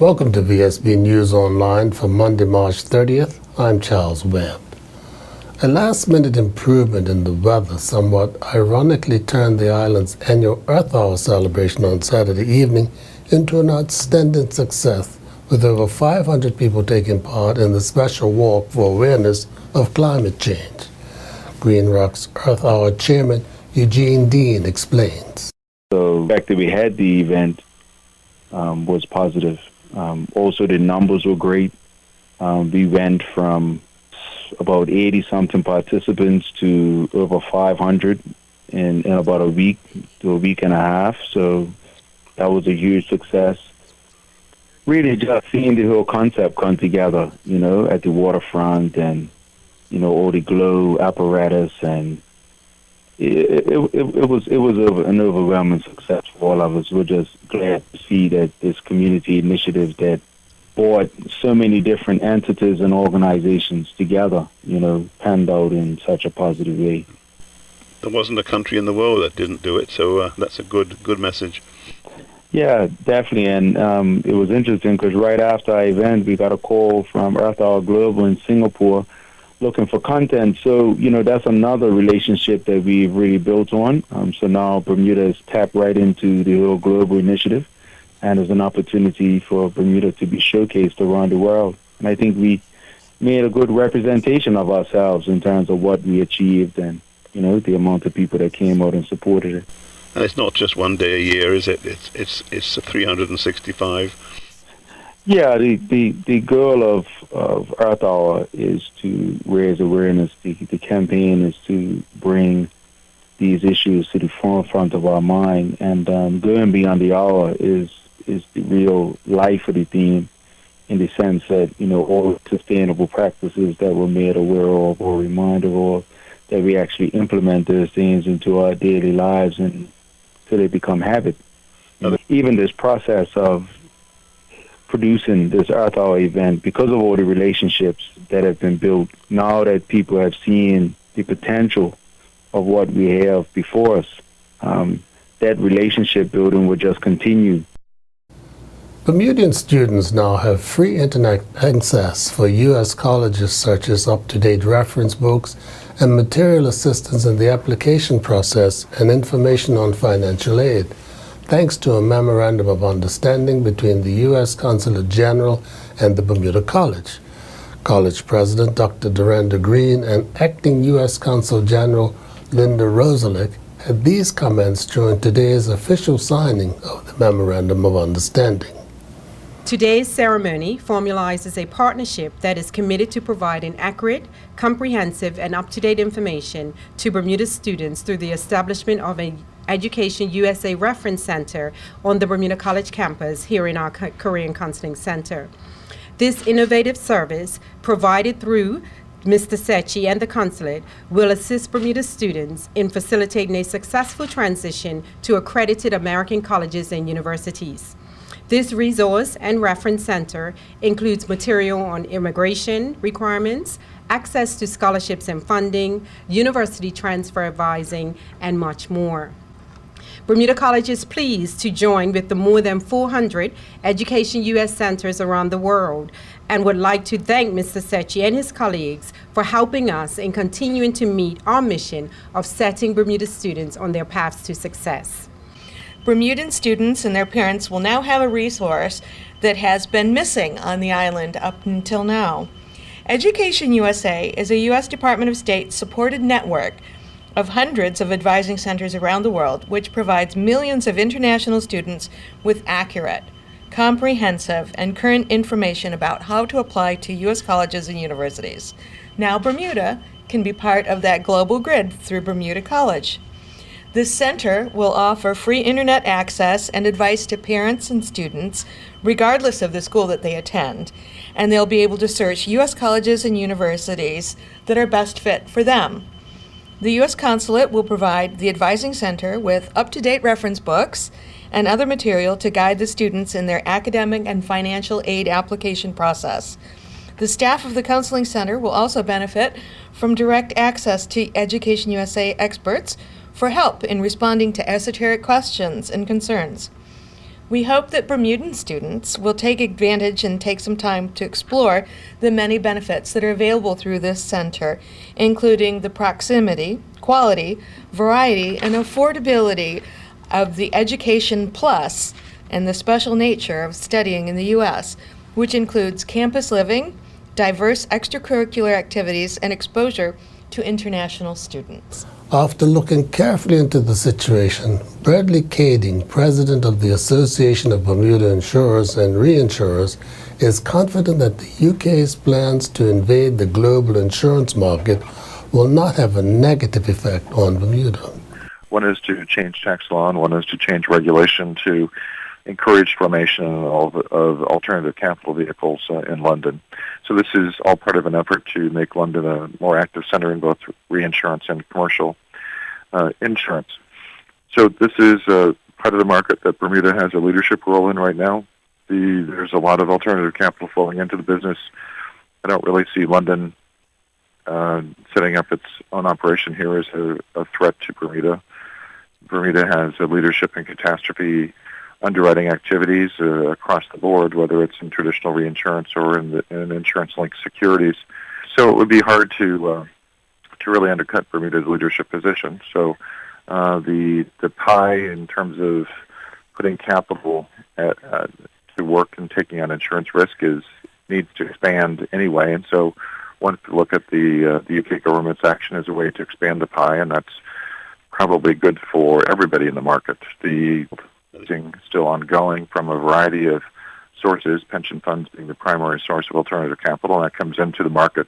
Welcome to Vsb News Online for Monday, March 30th. I'm Charles Webb. A last-minute improvement in the weather somewhat ironically turned the island's annual Earth Hour celebration on Saturday evening into an outstanding success, with over 500 people taking part in the special walk for awareness of climate change. Green Rock's Earth Hour chairman Eugene Dean explains. So the fact that we had the event was positive. Also, the numbers were great. We went from about 80-something participants to over 500 in about a week to a week and a half. So that was a huge success. Really just seeing the whole concept come together, at the waterfront and, all the glow apparatus, and it was an overwhelming success for all of us. We're just glad to see that this community initiative that brought so many different entities and organizations together, panned out in such a positive way. There wasn't a country in the world that didn't do it, so that's a good message. Yeah, definitely, and it was interesting because right after our event, we got a call from Earth Hour Global in Singapore looking for content. So, that's another relationship that we've really built on. So now Bermuda is tapped right into the whole global initiative, and there's an opportunity for Bermuda to be showcased around the world. And I think we made a good representation of ourselves in terms of what we achieved and, the amount of people that came out and supported it. And it's not just one day a year, is it? It's 365. Yeah, the goal of Earth Hour is to raise awareness. The campaign is to bring these issues to the forefront of our mind, and going beyond the hour is the real life of the theme, in the sense that all sustainable practices that we're made aware of or reminded of, that we actually implement those things into our daily lives and so they become habit. Even this process of producing this Earth Hour event, because of all the relationships that have been built, now that people have seen the potential of what we have before us, that relationship building will just continue. Bermudian students now have free internet access for U.S. colleges such as up-to-date reference books and material assistance in the application process and information on financial aid, thanks to a memorandum of understanding between the U.S. Consulate General and the Bermuda College. College President Dr. Duranda Green and Acting U.S. Consul General Linda Rosalick had these comments during today's official signing of the Memorandum of Understanding. Today's ceremony formalizes a partnership that is committed to providing accurate, comprehensive, and up-to-date information to Bermuda students through the establishment of an Education USA Reference Center on the Bermuda College campus here in our Korean Counseling Center. This innovative service, provided through Mr. Sechi and the Consulate, will assist Bermuda students in facilitating a successful transition to accredited American colleges and universities. This resource and reference center includes material on immigration requirements, access to scholarships and funding, university transfer advising, and much more. Bermuda College is pleased to join with the more than 400 Education U.S. centers around the world and would like to thank Mr. Sechi and his colleagues for helping us in continuing to meet our mission of setting Bermuda students on their paths to success. Bermudan students and their parents will now have a resource that has been missing on the island up until now. Education USA is a U.S. Department of State supported network of hundreds of advising centers around the world, which provides millions of international students with accurate, comprehensive, and current information about how to apply to U.S. colleges and universities. Now Bermuda can be part of that global grid through Bermuda College. This center will offer free internet access and advice to parents and students, regardless of the school that they attend, and they'll be able to search U.S. colleges and universities that are best fit for them. The U.S. Consulate will provide the Advising Center with up-to-date reference books and other material to guide the students in their academic and financial aid application process. The staff of the Counseling Center will also benefit from direct access to Education USA experts for help in responding to esoteric questions and concerns. We hope that Bermudan students will take advantage and take some time to explore the many benefits that are available through this center, including the proximity, quality, variety, and affordability of the Education Plus and the special nature of studying in the U.S., which includes campus living, diverse extracurricular activities, and exposure to international students. After looking carefully into the situation, Bradley Kading, president of the Association of Bermuda Insurers and Reinsurers, is confident that the UK's plans to invade the global insurance market will not have a negative effect on Bermuda. One is to change tax law, and one is to change regulation to encourage formation of alternative capital vehicles in London. So this is all part of an effort to make London a more active center in both reinsurance and commercial insurance. So this is part of the market that Bermuda has a leadership role in right now. There's a lot of alternative capital flowing into the business. I don't really see London setting up its own operation here as a threat to Bermuda. Bermuda has a leadership in catastrophe underwriting activities across the board, whether it's in traditional reinsurance or in insurance-linked securities. So it would be hard to really undercut Bermuda's leadership position. So the pie in terms of putting capital to work and taking on insurance risk needs to expand anyway. And so one could look at the UK government's action as a way to expand the pie, and that's probably good for everybody in the market. The thing still ongoing from a variety of sources, pension funds being the primary source of alternative capital, and that comes into the market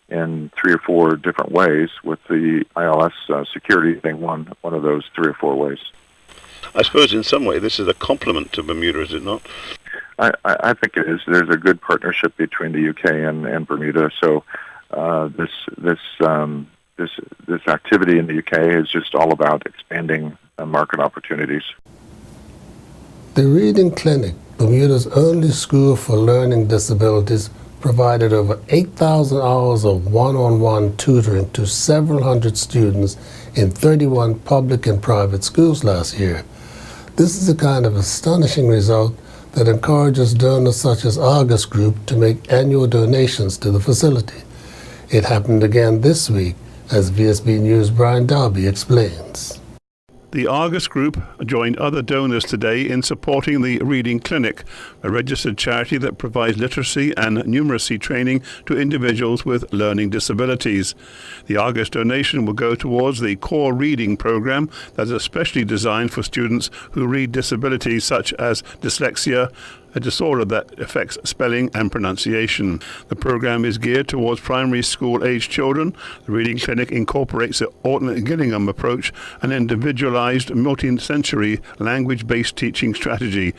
in 3 or 4 different ways, with the ILS security being one of those 3 or 4 ways. I suppose in some way this is a compliment to Bermuda, is it not? I think it is. There's a good partnership between the UK and Bermuda. So this activity in the UK is just all about expanding market opportunities. The Reading Clinic, Bermuda's only school for learning disabilities, provided over 8,000 hours of one-on-one tutoring to several hundred students in 31 public and private schools last year. This is a kind of astonishing result that encourages donors such as Argus Group to make annual donations to the facility. It happened again this week, as Vsb News' Brian Darby explains. The Argus Group joined other donors today in supporting the Reading Clinic, a registered charity that provides literacy and numeracy training to individuals with learning disabilities. The Argus donation will go towards the core reading program that is especially designed for students who read disabilities such as dyslexia, a disorder that affects spelling and pronunciation. The program is geared towards primary school-aged children. The Reading Clinic incorporates the Orton Gillingham approach, an individualized, multi-sensory, language-based teaching strategy.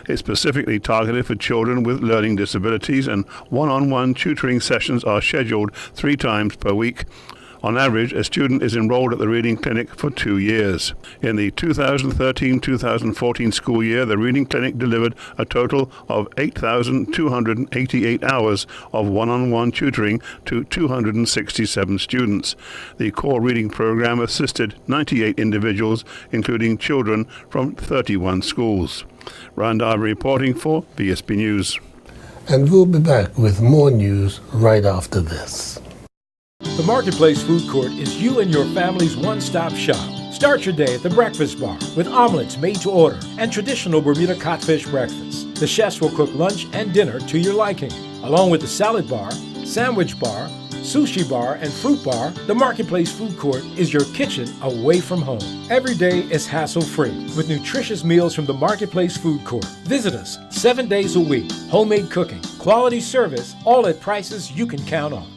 It's specifically targeted for children with learning disabilities, and one-on-one tutoring sessions are scheduled 3 times per week. On average, a student is enrolled at the Reading Clinic for 2 years. In the 2013-2014 school year, the Reading Clinic delivered a total of 8,288 hours of one-on-one tutoring to 267 students. The core reading program assisted 98 individuals, including children from 31 schools. Rand Darby reporting for Vsb News. And we'll be back with more news right after this. The Marketplace Food Court is you and your family's one-stop shop. Start your day at the Breakfast Bar with omelets made to order and traditional Bermuda codfish breakfast. The chefs will cook lunch and dinner to your liking. Along with the salad bar, sandwich bar, sushi bar, and fruit bar, the Marketplace Food Court is your kitchen away from home. Every day is hassle-free with nutritious meals from the Marketplace Food Court. Visit us 7 days a week. Homemade cooking, quality service, all at prices you can count on.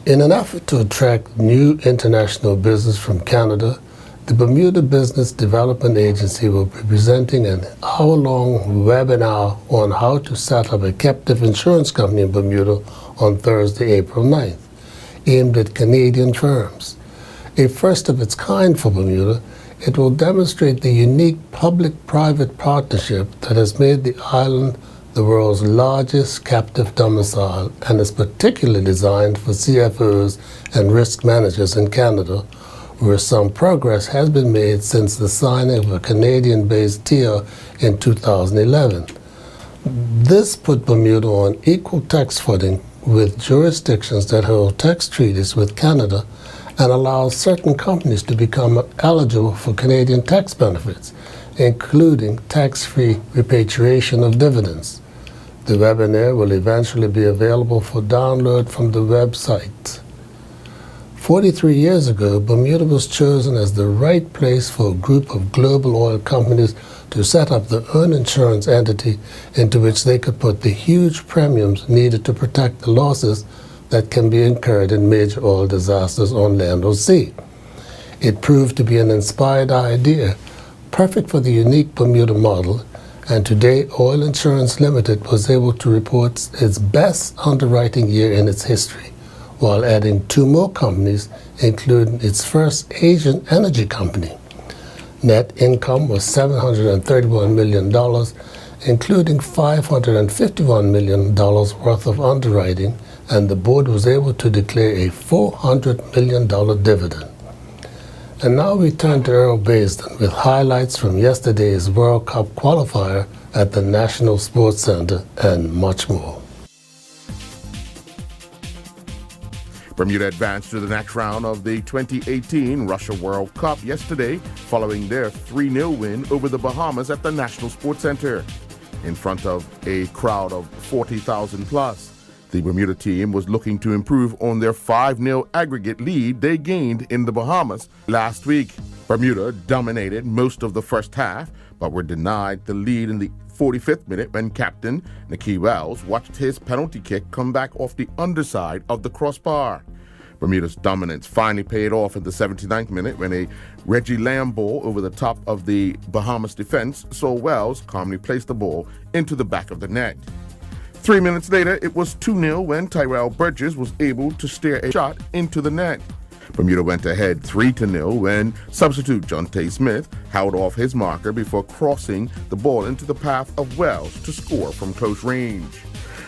In an effort to attract new international business from Canada, the Bermuda Business Development Agency will be presenting an hour-long webinar on how to set up a captive insurance company in Bermuda on Thursday, April 9th, aimed at Canadian firms. A first of its kind for Bermuda, it will demonstrate the unique public-private partnership that has made the island the world's largest captive domicile, and is particularly designed for CFOs and risk managers in Canada, where some progress has been made since the signing of a Canadian-based deal in 2011. This put Bermuda on equal tax footing with jurisdictions that hold tax treaties with Canada and allows certain companies to become eligible for Canadian tax benefits, including tax-free repatriation of dividends. The webinar will eventually be available for download from the website. 43 years ago, Bermuda was chosen as the right place for a group of global oil companies to set up their own insurance entity into which they could put the huge premiums needed to protect the losses that can be incurred in major oil disasters on land or sea. It proved to be an inspired idea, perfect for the unique Bermuda model, and today Oil Insurance Limited was able to report its best underwriting year in its history, while adding 2 more companies, including its first Asian energy company. Net income was $731 million, including $551 million worth of underwriting, and the board was able to declare a $400 million dividend. And now we turn to Earl Baisden with highlights from yesterday's World Cup qualifier at the National Sports Center and much more. Bermuda advanced to the next round of the 2018 Russia World Cup yesterday following their 3-0 win over the Bahamas at the National Sports Center. In front of a crowd of 40,000 plus. The Bermuda team was looking to improve on their 5-0 aggregate lead they gained in the Bahamas last week. Bermuda dominated most of the first half, but were denied the lead in the 45th minute when captain Nicky Wells watched his penalty kick come back off the underside of the crossbar. Bermuda's dominance finally paid off in the 79th minute when a Reggie Lamb ball over the top of the Bahamas defense saw Wells calmly place the ball into the back of the net. 3 minutes later, it was 2-0 when Tyrell Burgess was able to steer a shot into the net. Bermuda went ahead 3-0 when substitute Jonte Smith held off his marker before crossing the ball into the path of Wells to score from close range.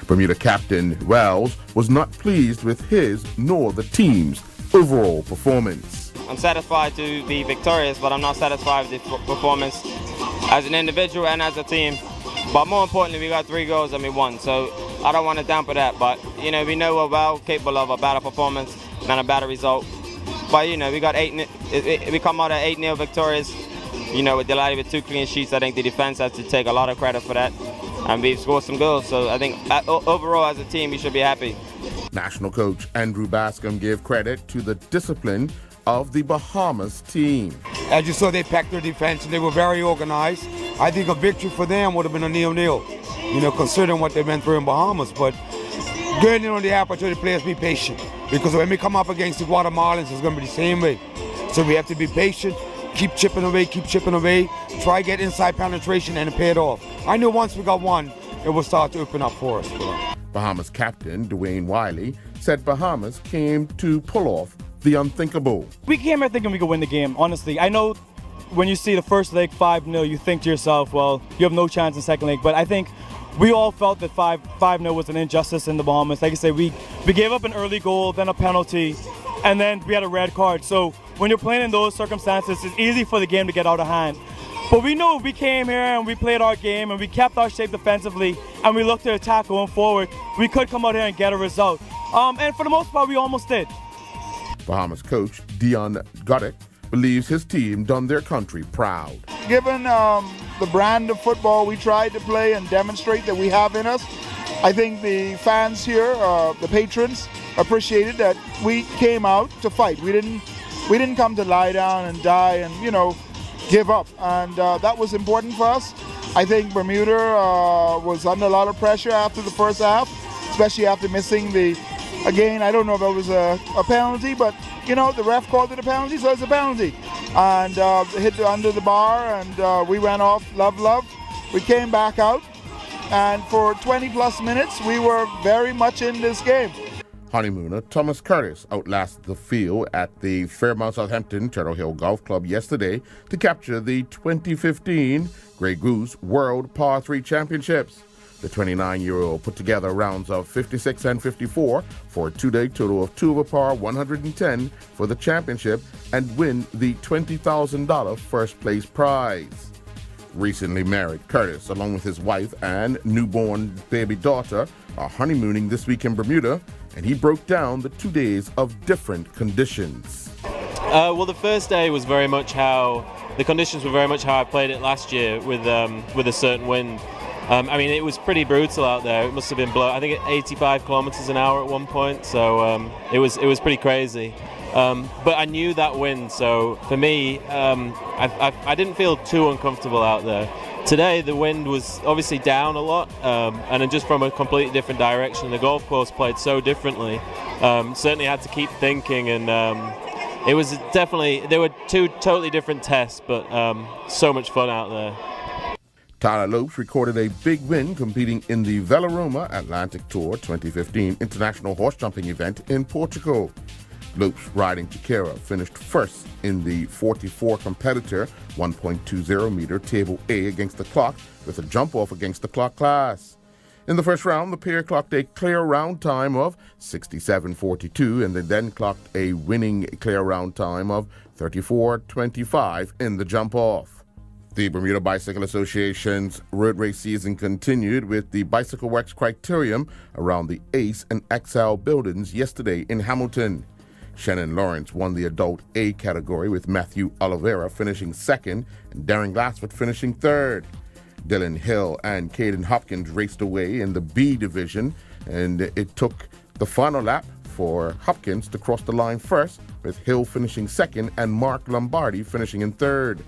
Bermuda captain Wells was not pleased with his nor the team's overall performance. I'm satisfied to be victorious, but I'm not satisfied with the performance as an individual and as a team. But more importantly, we got 3 goals and we won, so I don't want to dampen that. But, we know we're well capable of a better performance and a better result. But, we got we come out at 8-0 victorious. We're delighted with 2 clean sheets. I think the defense has to take a lot of credit for that. And we've scored some goals, so I think overall as a team, we should be happy. National coach Andrew Bascom gave credit to the discipline of the Bahamas team. As you saw, they packed their defense and they were very organized. I think a victory for them would have been a 0-0, considering what they went through in Bahamas. But getting on the opportunity, players be patient, because when we come up against the Guatemalans, it's going to be the same way. So we have to be patient, keep chipping away, try get inside penetration, and it paid off. I knew once we got one, it would start to open up for us. Bahamas captain Dwayne Wiley said Bahamas came to pull off the unthinkable. We came here thinking we could win the game, honestly. I know when you see the first leg 5-0, you think to yourself, well, you have no chance in second leg. But I think we all felt that 5-0 was an injustice in the Bahamas. Like I say, we gave up an early goal, then a penalty, and then we had a red card. So when you're playing in those circumstances, it's easy for the game to get out of hand. But we knew we came here and we played our game and we kept our shape defensively and we looked to attack going forward. We could come out here and get a result. And for the most part, we almost did. Bahamas coach Dion Goddick believes his team done their country proud. Given the brand of football we tried to play and demonstrate that we have in us, I think the fans here, the patrons, appreciated that we came out to fight. We didn't come to lie down and die and give up, and that was important for us. I think Bermuda was under a lot of pressure after the first half, especially after missing again, I don't know if it was a penalty, but the ref called it a penalty, so it's a penalty. And hit under the bar, and we went off love. We came back out, and for 20 plus minutes, we were very much in this game. Honeymooner Thomas Curtis outlasted the field at the Fairmount Southampton Turtle Hill Golf Club yesterday to capture the 2015 Grey Goose World Par 3 Championships. The 29-year-old put together rounds of 56 and 54 for a two-day total of 2 over par 110 for the championship and win the $20,000 first place prize. Recently married, Curtis, along with his wife and newborn baby daughter, are honeymooning this week in Bermuda, and he broke down the 2 days of different conditions. Well, the first day was very much the conditions were very much how I played it last year with a certain wind. I mean, it was pretty brutal out there. It must have been I think at 85 kilometers an hour at one point, so it was pretty crazy. But I knew that wind, so for me, I didn't feel too uncomfortable out there. Today, the wind was obviously down a lot, and then just from a completely different direction. The golf course played so differently. Certainly had to keep thinking, and it was definitely, there were two totally different tests, but so much fun out there. Tyler Lopes recorded a big win competing in the Velaroma Atlantic Tour 2015 International Horse Jumping event in Portugal. Lopes, riding Chiquera, finished first in the 44 competitor 1.20 meter table A against the clock with a jump off against the clock class. In the first round, the pair clocked a clear round time of 67.42 and they then clocked a winning clear round time of 34.25 in the jump off. The Bermuda Bicycle Association's road race season continued with the Bicycle Works Criterium around the ACE and XL buildings yesterday in Hamilton. Shannon Lawrence won the adult A category with Matthew Oliveira finishing second and Darren Glassford finishing third. Dylan Hill and Caden Hopkins raced away in the B division, and it took the final lap for Hopkins to cross the line first, with Hill finishing second and Mark Lombardi finishing in third.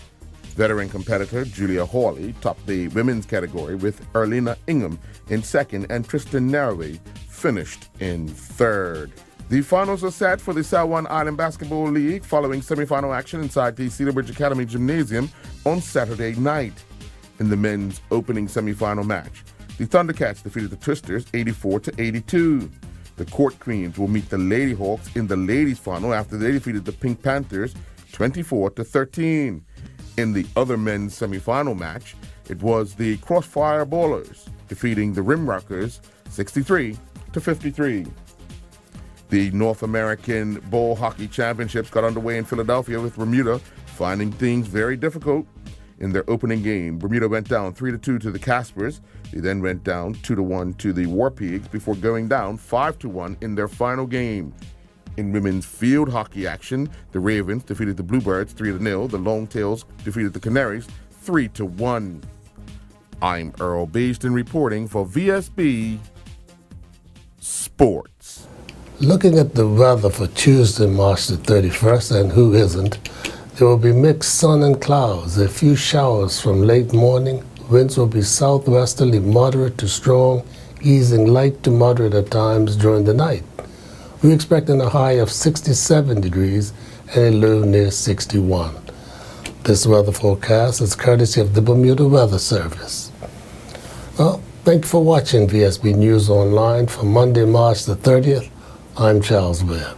Veteran competitor Julia Hawley topped the women's category with Erlina Ingham in second and Tristan Naraway finished in third. The finals are set for the Salwan Island Basketball League following semifinal action inside the Cedar Bridge Academy Gymnasium on Saturday night. In the men's opening semifinal match, the Thundercats defeated the Twisters 84-82. The Court Queens will meet the Lady Hawks in the ladies' final after they defeated the Pink Panthers 24-13. In the other men's semifinal match, it was the Crossfire Ballers defeating the Rimrockers 63-53. The North American Ball Hockey Championships got underway in Philadelphia with Bermuda finding things very difficult. In their opening game, Bermuda went down 3-2 to the Caspers. They then went down 2-1 to the War Pigs before going down 5-1 in their final game. In women's field hockey action, the Ravens defeated the Bluebirds 3-0. The Longtails defeated the Canaries 3-1. I'm Earl Basden reporting for VSB Sports. Looking at the weather for Tuesday, March the 31st, and who isn't, there will be mixed sun and clouds, a few showers from late morning. Winds will be southwesterly moderate to strong, easing light to moderate at times during the night. We're expecting a high of 67 degrees and a low near 61. This weather forecast is courtesy of the Bermuda Weather Service. Well, thank you for watching VSB News Online for Monday, March the 30th. I'm Charles Webb.